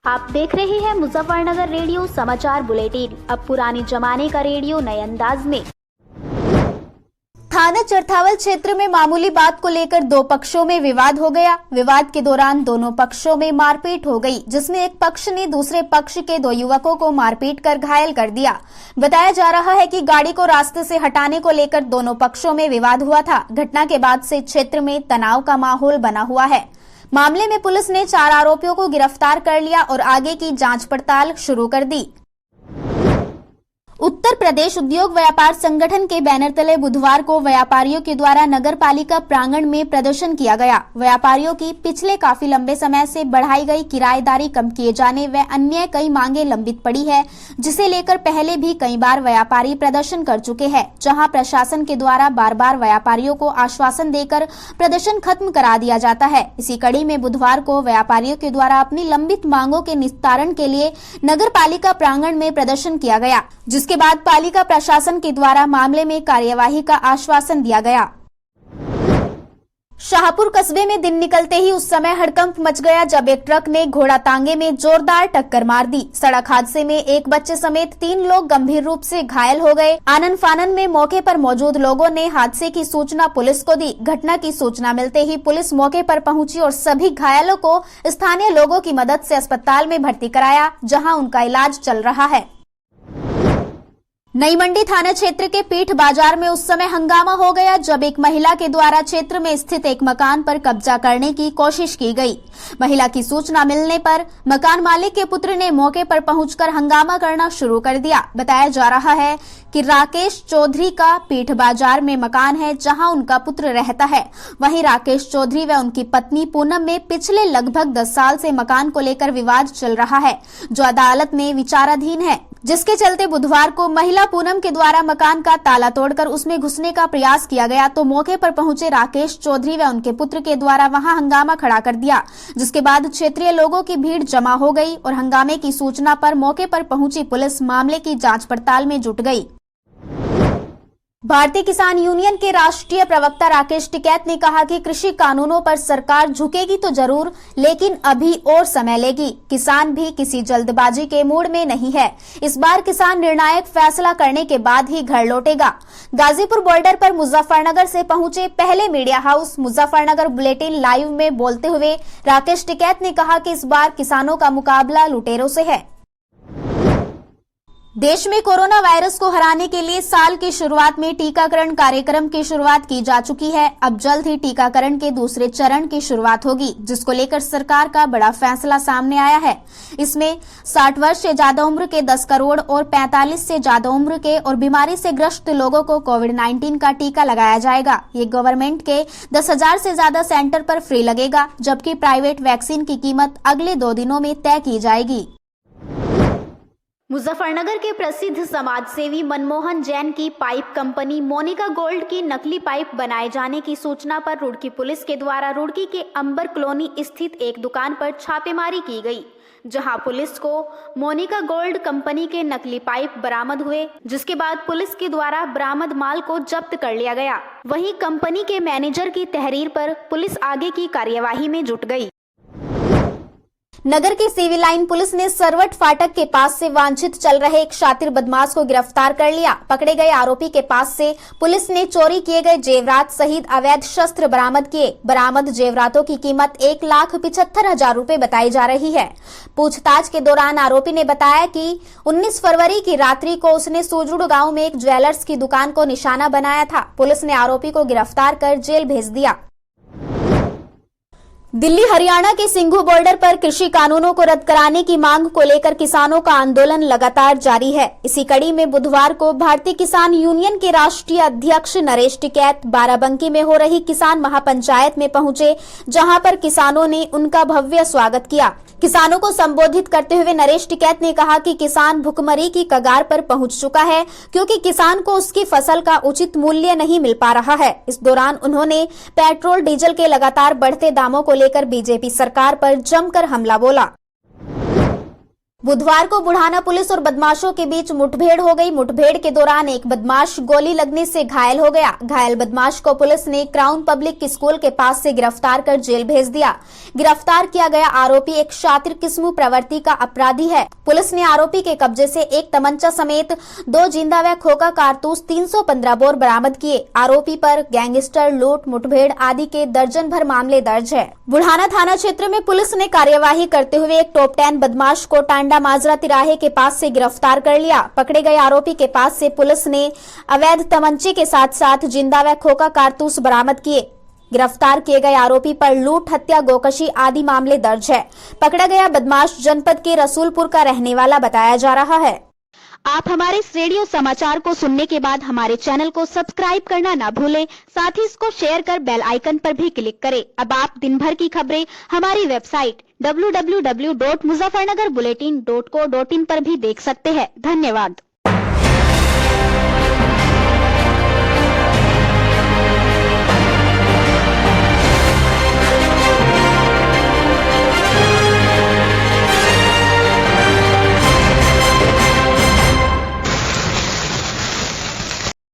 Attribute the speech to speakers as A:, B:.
A: आप देख रहे हैं मुजफ्फरनगर रेडियो समाचार बुलेटिन। अब पुराने जमाने का रेडियो नए अंदाज में।
B: थाना चरथावल क्षेत्र में मामूली बात को लेकर दो पक्षों में विवाद हो गया। विवाद के दौरान दोनों पक्षों में मारपीट हो गई, जिसमें एक पक्ष ने दूसरे पक्ष के दो युवकों को मारपीट कर घायल कर दिया। बताया जा रहा है कि गाड़ी को रास्ते से हटाने को लेकर दोनों पक्षों में विवाद हुआ था। घटना के बाद से क्षेत्र में तनाव का माहौल बना हुआ है। मामले में पुलिस ने 4 आरोपियों को गिरफ्तार कर लिया और आगे की जांच पड़ताल शुरू कर दी। उत्तर प्रदेश उद्योग व्यापार संगठन के बैनर तले बुधवार को व्यापारियों के द्वारा नगर पालिका प्रांगण में प्रदर्शन किया गया। व्यापारियों की पिछले काफी लंबे समय से बढ़ाई गई किराएदारी कम किए जाने व अन्य कई मांगे लंबित पड़ी है, जिसे लेकर पहले भी कई बार व्यापारी प्रदर्शन कर चुके हैं, जहां प्रशासन के द्वारा बार बार व्यापारियों को आश्वासन देकर प्रदर्शन खत्म करा दिया जाता है। इसी कड़ी में बुधवार को व्यापारियों के द्वारा अपनी लंबित मांगों के निस्तारण के लिए नगर पालिका प्रांगण में प्रदर्शन किया गया, जिसके बाद पालिका प्रशासन के द्वारा मामले में कार्यवाही का आश्वासन दिया गया। शाहपुर कस्बे में दिन निकलते ही उस समय हड़कंप मच गया जब एक ट्रक ने घोड़ा तांगे में जोरदार टक्कर मार दी। सड़क हादसे में एक बच्चे समेत 3 लोग गंभीर रूप से घायल हो गए। आनन फानन में मौके पर मौजूद लोगों ने हादसे की सूचना पुलिस को दी। घटना की सूचना मिलते ही पुलिस मौके पर पहुंची और सभी घायलों को स्थानीय लोगों की मदद से अस्पताल में भर्ती कराया, जहां उनका इलाज चल रहा है। नई मंडी थाना क्षेत्र के पीठ बाजार में उस समय हंगामा हो गया जब एक महिला के द्वारा क्षेत्र में स्थित एक मकान पर कब्जा करने की कोशिश की गई। महिला की सूचना मिलने पर मकान मालिक के पुत्र ने मौके पर पहुंचकर हंगामा करना शुरू कर दिया। बताया जा रहा है कि राकेश चौधरी का पीठ बाजार में मकान है, जहां उनका पुत्र रहता है। वहीं राकेश चौधरी व उनकी पत्नी पूनम में पिछले लगभग 10 साल से मकान को लेकर विवाद चल रहा है, जो अदालत में विचाराधीन है, जिसके चलते बुधवार को महिला पूनम के द्वारा मकान का ताला तोड़कर उसमें घुसने का प्रयास किया गया, तो मौके पर पहुंचे राकेश चौधरी व उनके पुत्र के द्वारा वहां हंगामा खड़ा कर दिया, जिसके बाद क्षेत्रीय लोगों की भीड़ जमा हो गई और हंगामे की सूचना पर मौके पर पहुंची पुलिस मामले की जांच पड़ताल में जुट गई। भारतीय किसान यूनियन के राष्ट्रीय प्रवक्ता राकेश टिकैत ने कहा कि कृषि कानूनों पर सरकार झुकेगी तो जरूर, लेकिन अभी और समय लेगी। किसान भी किसी जल्दबाजी के मूड में नहीं है। इस बार किसान निर्णायक फैसला करने के बाद ही घर लौटेगा। गाजीपुर बॉर्डर पर मुजफ्फरनगर से पहुंचे पहले media house Muzaffarnagar bulletin live में बोलते हुए राकेश टिकैत ने कहा कि इस बार किसानों का मुकाबला लुटेरों से है। देश में कोरोना वायरस को हराने के लिए साल की शुरुआत में टीकाकरण कार्यक्रम की शुरुआत की जा चुकी है। अब जल्द ही टीकाकरण के दूसरे चरण की शुरुआत होगी, जिसको लेकर सरकार का बड़ा फैसला सामने आया है। इसमें 60 वर्ष से ज्यादा उम्र के 10 करोड़ और 45 से ज्यादा उम्र के और बीमारी से ग्रस्त लोगों को कोविड-19 का टीका लगाया जाएगा। ये गवर्नमेंट के 10,000 से ज्यादा सेंटर पर फ्री लगेगा, जबकि प्राइवेट वैक्सीन की कीमत अगले 2 दिनों में तय की जाएगी।
A: मुजफ्फरनगर के प्रसिद्ध समाजसेवी मनमोहन जैन की पाइप कंपनी मोनिका गोल्ड की नकली पाइप बनाए जाने की सूचना पर रुड़की पुलिस के द्वारा रुड़की के अंबर कॉलोनी स्थित एक दुकान पर छापेमारी की गई, जहां पुलिस को मोनिका गोल्ड कंपनी के नकली पाइप बरामद हुए, जिसके बाद पुलिस के द्वारा बरामद माल को जब्त कर लिया गया। वहीं कंपनी के मैनेजर की तहरीर पर पुलिस आगे की कार्यवाही में जुट गई।
B: नगर के सिविल लाइन पुलिस ने सरवट फाटक के पास से वांछित चल रहे एक शातिर बदमाश को गिरफ्तार कर लिया। पकड़े गए आरोपी के पास से पुलिस ने चोरी किए गए जेवरात सहित अवैध शस्त्र बरामद किए। बरामद जेवरातों की कीमत 1,75,000 रुपए बताई जा रही है। पूछताछ के दौरान आरोपी ने बताया कि 19 फरवरी की रात्रि को उसने सुजुड़ गांव में एक ज्वेलर्स की दुकान को निशाना बनाया था। पुलिस ने आरोपी को गिरफ्तार कर जेल भेज दिया। दिल्ली हरियाणा के सिंघू बॉर्डर पर कृषि कानूनों को रद्द कराने की मांग को लेकर किसानों का आंदोलन लगातार जारी है। इसी कड़ी में बुधवार को भारतीय किसान यूनियन के राष्ट्रीय अध्यक्ष नरेश टिकैत बाराबंकी में हो रही किसान महापंचायत में पहुंचे, जहां पर किसानों ने उनका भव्य स्वागत किया। किसानों को संबोधित करते हुए नरेश टिकैत ने कहा कि किसान भुखमरी की कगार पर पहुंच चुका है, क्योंकि किसान को उसकी फसल का उचित मूल्य नहीं मिल पा रहा है। इस दौरान उन्होंने पेट्रोल डीजल के लगातार बढ़ते दामों को लेकर बीजेपी सरकार पर जमकर हमला बोला। बुधवार को बुढ़ाना पुलिस और बदमाशों के बीच मुठभेड़ हो गई। मुठभेड़ के दौरान एक बदमाश गोली लगने से घायल हो गया। घायल बदमाश को पुलिस ने क्राउन पब्लिक स्कूल के पास से गिरफ्तार कर जेल भेज दिया। गिरफ्तार किया गया आरोपी एक शातिर किस्म प्रवृत्ति का अपराधी है। पुलिस ने आरोपी के कब्जे से एक तमंचा समेत 2 जिंदा व खोखा कारतूस 315 बोर बरामद किए। आरोपी पर गैंगस्टर, लूट, मुठभेड़ आदि के दर्जन भर मामले दर्ज है। बुढ़ाना थाना क्षेत्र में पुलिस ने कार्यवाही करते हुए एक टॉप 10 बदमाश को टांडा माजरा तिराहे के पास से गिरफ्तार कर लिया। पकड़े गए आरोपी के पास से पुलिस ने अवैध तमंचे के साथ साथ जिंदा व खोखा कारतूस बरामद किए। गिरफ्तार किए गए आरोपी पर लूट, हत्या, गोकशी आदि मामले दर्ज है। पकड़ा गया बदमाश जनपद के रसूलपुर का रहने वाला बताया जा रहा है।
A: आप हमारे इस रेडियो समाचार को सुनने के बाद हमारे चैनल को सब्सक्राइब करना ना भूलें। साथ ही इसको शेयर कर बेल आइकन पर भी क्लिक करें। अब आप दिन भर की खबरें हमारी वेबसाइट www.muzaffarnagarBulletin.co.in पर भी देख सकते हैं। धन्यवाद।